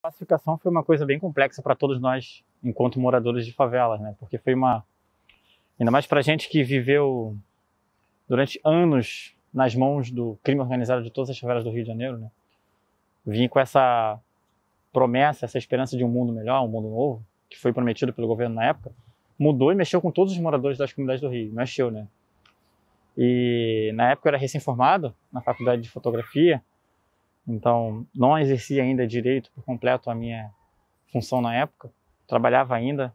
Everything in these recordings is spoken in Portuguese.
A pacificação foi uma coisa bem complexa para todos nós, enquanto moradores de favelas, né? Porque foi ainda mais para gente que viveu durante anos nas mãos do crime organizado de todas as favelas do Rio de Janeiro, né? Vim com essa promessa, essa esperança de um mundo melhor, um mundo novo, que foi prometido pelo governo na época, mudou e mexeu com todos os moradores das comunidades do Rio, mexeu, né? E na época eu era recém-formado na faculdade de fotografia, então não exercia ainda direito por completo a minha função na época, trabalhava ainda,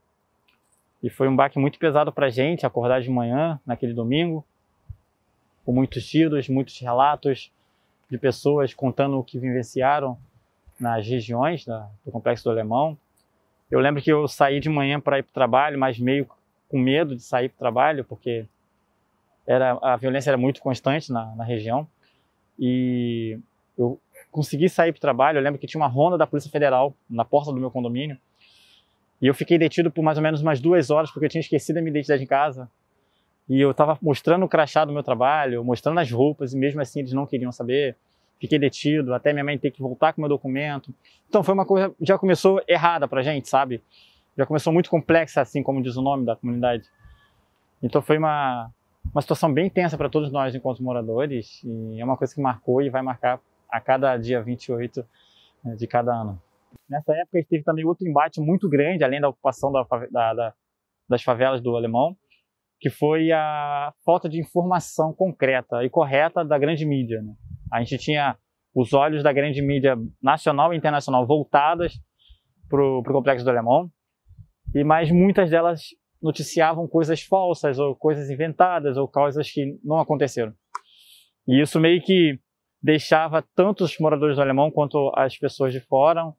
e foi um baque muito pesado pra gente acordar de manhã naquele domingo, com muitos tiros, muitos relatos de pessoas contando o que vivenciaram nas regiões do Complexo do Alemão. Eu lembro que eu saí de manhã para ir para o trabalho, mas meio com medo de sair para o trabalho, porque a violência era muito constante na região. E eu consegui sair para o trabalho. Eu lembro que tinha uma ronda da Polícia Federal na porta do meu condomínio. E eu fiquei detido por mais ou menos umas 2 horas, porque eu tinha esquecido a minha identidade em casa. E eu estava mostrando o crachá do meu trabalho, mostrando as roupas, e mesmo assim eles não queriam saber. Fiquei detido, até minha mãe ter que voltar com o meu documento. Então foi uma coisa, já começou errada pra gente, sabe? Já começou muito complexa, assim como diz o nome da comunidade. Então foi uma situação bem tensa para todos nós enquanto moradores, e é uma coisa que marcou e vai marcar a cada dia 28 de cada ano. Nessa época a gente teve também outro embate muito grande, além da ocupação das favelas do Alemão, que foi a falta de informação concreta e correta da grande mídia, né? A gente tinha os olhos da grande mídia nacional e internacional voltadas para o Complexo do Alemão, mas muitas delas noticiavam coisas falsas, ou coisas inventadas, ou coisas que não aconteceram. E isso meio que deixava tanto os moradores do Alemão quanto as pessoas de fora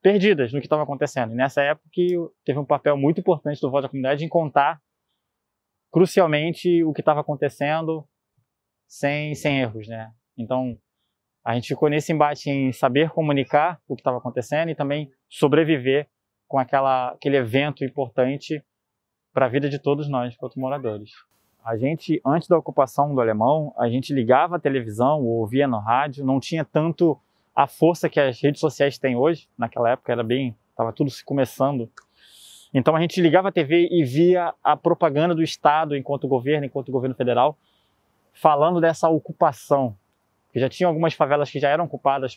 perdidas no que estava acontecendo. E nessa época teve um papel muito importante do Voz da Comunidade em contar crucialmente o que estava acontecendo sem erros, né? Então a gente ficou nesse embate em saber comunicar o que estava acontecendo e também sobreviver com aquele evento importante para a vida de todos nós, enquanto moradores. A gente, antes da ocupação do Alemão, a gente ligava a televisão ou ouvia no rádio, não tinha tanto a força que as redes sociais têm hoje. Naquela época estava tudo se começando. Então a gente ligava a TV e via a propaganda do Estado enquanto governo federal, falando dessa ocupação, que já tinha algumas favelas que já eram ocupadas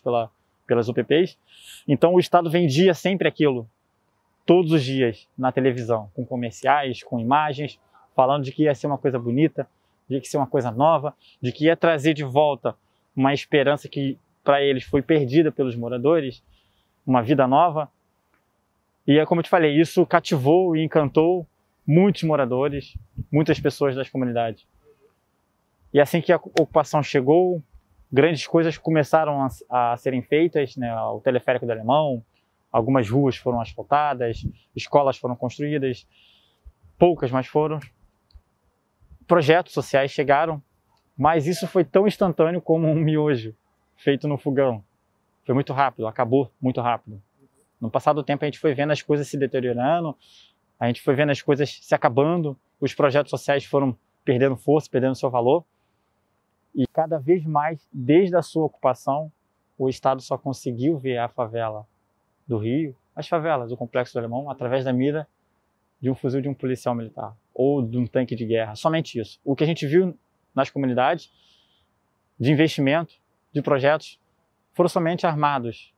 pelas UPPs. Então o Estado vendia sempre aquilo, todos os dias, na televisão, com comerciais, com imagens, falando de que ia ser uma coisa bonita, de que ia ser uma coisa nova, de que ia trazer de volta uma esperança que para eles foi perdida pelos moradores, uma vida nova. E como eu te falei, isso cativou e encantou muitos moradores, muitas pessoas das comunidades. E assim que a ocupação chegou, grandes coisas começaram a serem feitas, né? O teleférico do Alemão, algumas ruas foram asfaltadas, escolas foram construídas, poucas, mas foram. Projetos sociais chegaram, mas isso foi tão instantâneo como um miojo feito no fogão. Foi muito rápido, acabou muito rápido. No passar do tempo a gente foi vendo as coisas se deteriorando, a gente foi vendo as coisas se acabando, os projetos sociais foram perdendo força, perdendo seu valor. E cada vez mais, desde a sua ocupação, o Estado só conseguiu ver a favela do Rio, as favelas do Complexo do Alemão, através da mira de um fuzil de um policial militar ou de um tanque de guerra, somente isso. O que a gente viu nas comunidades de investimento, de projetos, foram somente armados,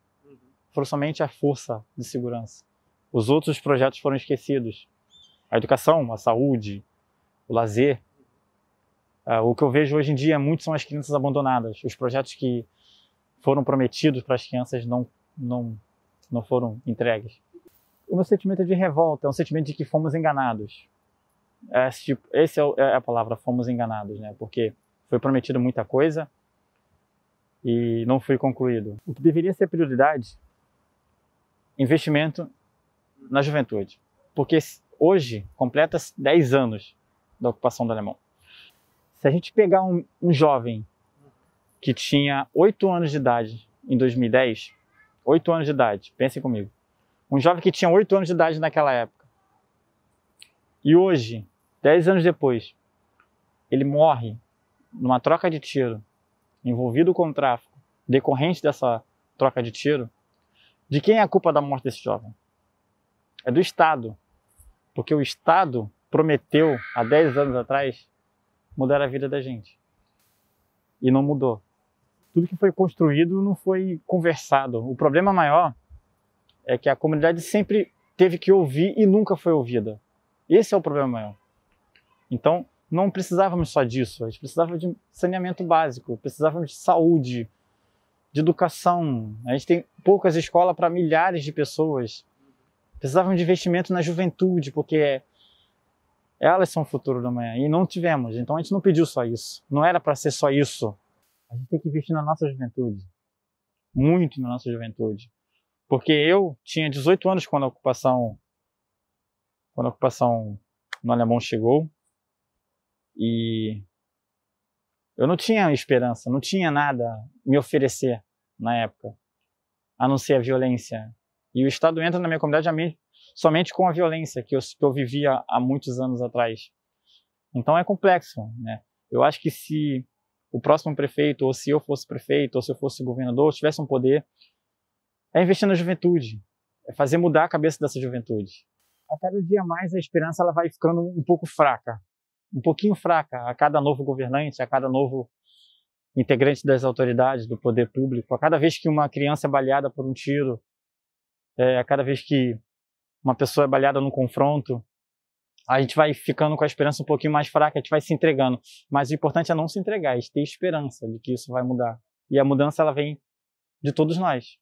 foram somente a força de segurança. Os outros projetos foram esquecidos. A educação, a saúde, o lazer. O que eu vejo hoje em dia muito são as crianças abandonadas. Os projetos que foram prometidos para as crianças não foram entregues. O meu sentimento é de revolta, é um sentimento de que fomos enganados. Essa é a palavra, fomos enganados, né? Porque foi prometido muita coisa e não foi concluído. O que deveria ser prioridade, investimento na juventude. Porque hoje completa 10 anos da ocupação do Alemão. Se a gente pegar um jovem que tinha 8 anos de idade em 2010, 8 anos de idade, pensem comigo, um jovem que tinha 8 anos de idade naquela época, e hoje, 10 anos depois, ele morre numa troca de tiro, envolvido com o tráfico, decorrente dessa troca de tiro, De quem é a culpa da morte desse jovem? É do Estado. Porque o Estado prometeu, há 10 anos atrás, mudar a vida da gente. E não mudou. Tudo que foi construído não foi conversado. O problema maior é que a comunidade sempre teve que ouvir e nunca foi ouvida. Esse é o problema maior. Então, não precisávamos só disso. A gente precisava de saneamento básico, precisávamos de saúde, de educação. A gente tem poucas escolas para milhares de pessoas. Precisávamos de investimento na juventude, porque elas são o futuro da manhã. E não tivemos. Então, a gente não pediu só isso. Não era para ser só isso. A gente tem que investir na nossa juventude. Muito na nossa juventude. Porque eu tinha 18 anos quando a ocupação no Alemão chegou. E eu não tinha esperança, não tinha nada a me oferecer na época, a não ser a violência. E o Estado entra na minha comunidade somente com a violência que eu vivia há muitos anos atrás. Então é complexo, né? Eu acho que se o próximo prefeito, ou se eu fosse prefeito, ou se eu fosse governador, tivesse um poder, é investir na juventude, é fazer mudar a cabeça dessa juventude. A cada dia mais a esperança ela vai ficando um pouco fraca. Um pouquinho fraca a cada novo governante, a cada novo integrante das autoridades, do poder público, a cada vez que uma criança é baleada por um tiro, a cada vez que uma pessoa é baleada num confronto, a gente vai ficando com a esperança um pouquinho mais fraca, a gente vai se entregando. Mas o importante é não se entregar, é ter esperança de que isso vai mudar. E a mudança ela vem de todos nós.